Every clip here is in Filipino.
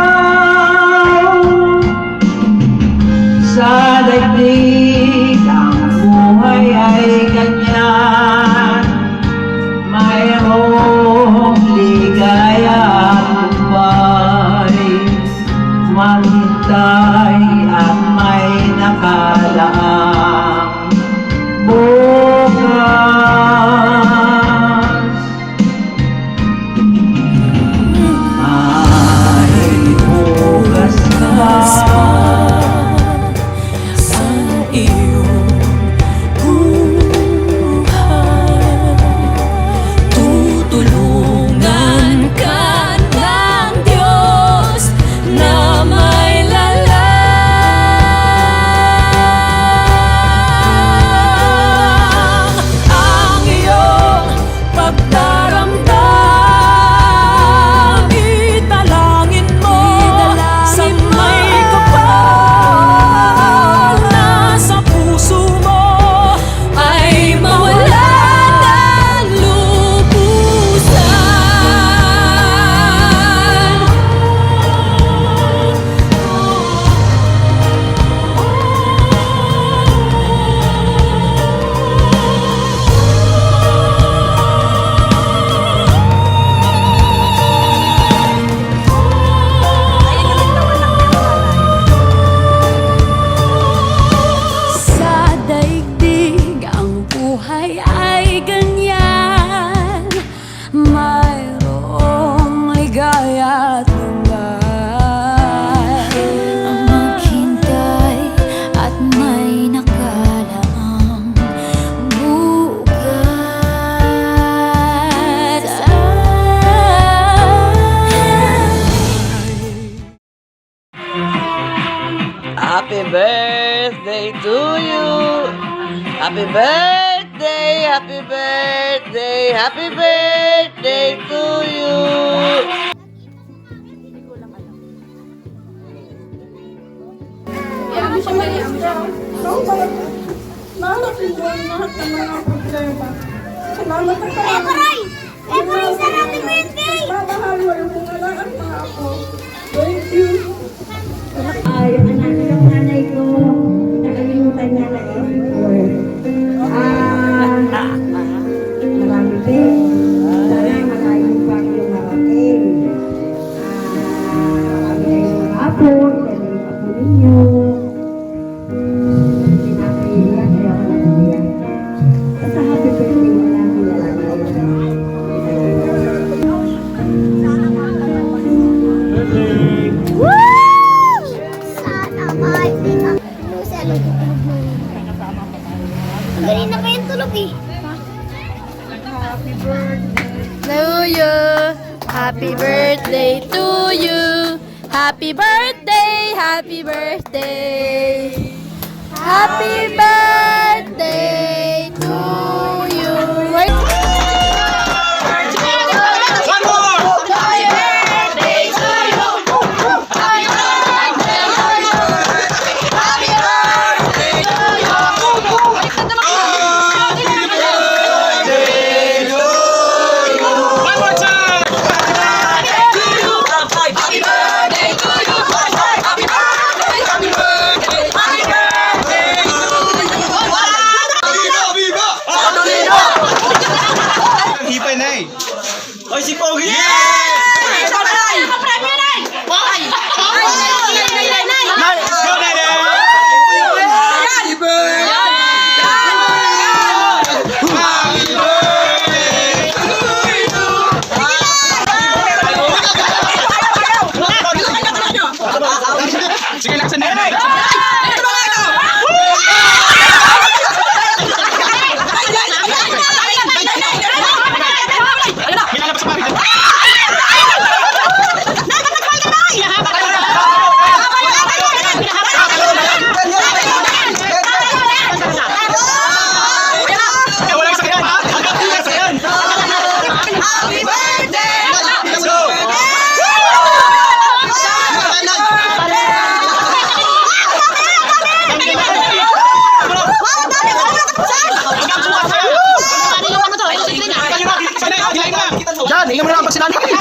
mag-iilaw sa daigdig. Ang buhay ay ganyan, mayroong ligaya at tumbay, maghintay at may nakalaang bukas. May bukas ka sa iyong buhay. Tutulungan ka ng Diyos na may lalang. Ang iyong pagdaramdam, italangin mo sa may kapal na sa puso mo ay mawala ng lubusan. Sa daigdig ang buhay ay ganyan, mayroong ligaya at tumbay, ang maghintay at may nakalaang bukas. Happy birthday to you. Happy birthday, happy birthday, happy birthday to you. Salamat sa Eporay! Eporay, sa happy birthday! Mamahal mo yung bungalaan pa ako. Thank you. Yung anak ng nanay ko, nakalimutan niya na marami din. Sana marami pang lumarating. Marami na yung apo, yan yung apo ninyo. Pinapaiyak, kaya ako nakuliyak. Basta happy birthday mo lang, kilala na yun. Sana may Galing na pa yung tulog eh. Happy birthday to you. Happy birthday, happy birthday. Happy birthday to you. Oy, si Pogi! Sige, laksan na! Pahinga mo na lang pag sinanay.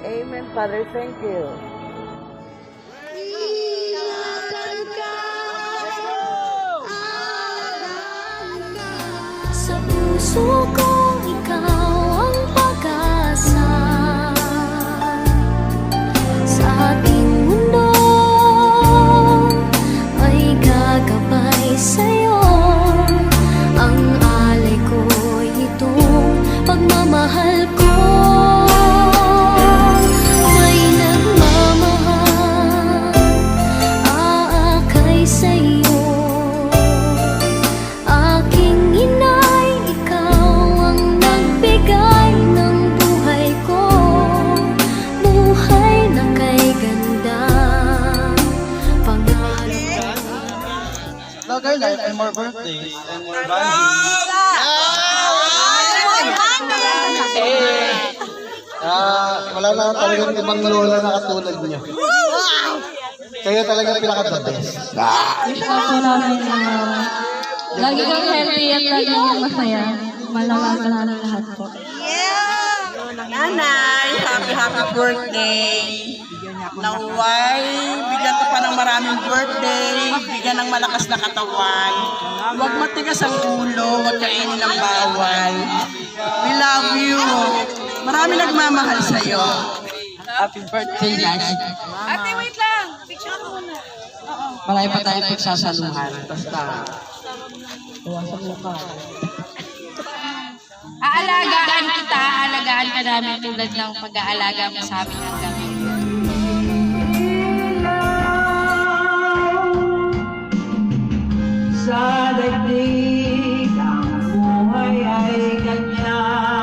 Amen, Father. Thank you. Sa puso ko, ikaw ang pag-asa. Sa ating mundo ay gagabay sa'yo. Ang alay ko'y itong pagmamahal ko. May nagmamahal, aakay sa'yo. Aking inay, ikaw ang nagbigay ng buhay ko. Buhay na kay ganda, pangarap. Hello girl, I'm more birthdays and more bonding. Wala na talagang ibang lola na katulad niyo. Kayo talaga pinaka-the best. Wish ko po namin lagi kang healthy at lagi kang masaya. Malalaman namin lahat po. Nanay, happy birthday. Naway, bigyan ka pa ng maraming birthday, bigyan ng malakas na katawan. Huwag matigas ang ulo, huwag kainin ng bawal. We love you. Marami nagmamahal sa'yo. Happy birthday, Nash. Ate, wait lang. Picture ko muna. Marami pa tayong pagsasaluhan. Basta, tuwasok mo ka. Aalagaan kita, aalagaan ka namin tulad ng pag-aalaga mo sa amin hanggang ngayon. Sa daigdig ang buhay ay ganyan.